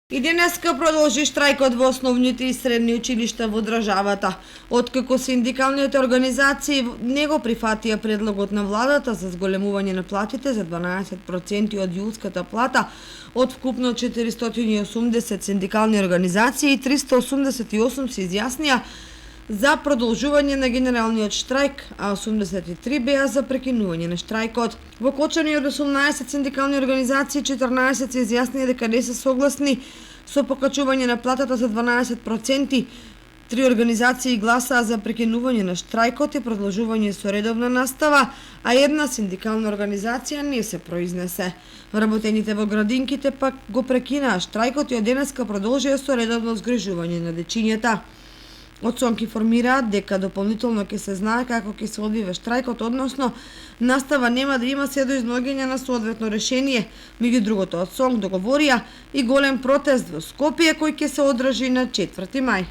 И денеска продолжи штрајкот во основните и средни училишта во државата, откако синдикалните организации не го прифатија предлогот на владата за зголемување на платите за 12% од јулската плата од вкупно 480 синдикални организации и 388 се изјаснија за продолжување на генералниот штрајк, а 83 беа за прекинување на штрајкот. Во Кочани од 18 синдикални организации 14 се изјаснија дека не се согласни со покачување на платата за 12%. 3 организации гласаа за прекинување на штрајкот и продолжување со редовна настава, а една синдикална организација не се произнесе. Вработените во градинките пак го прекинаа штрајкот и од денеска продолжија со редовно згрижување на дечињата. Од СОНК информираат дека дополнително ќе се знае како ќе се одвива штрајкот, односно настава нема да има се до изнаоѓање на соодветно решение. Меѓу другото, од СОНК договорија и голем протест во Скопје кој ќе се одржи на 4 мај.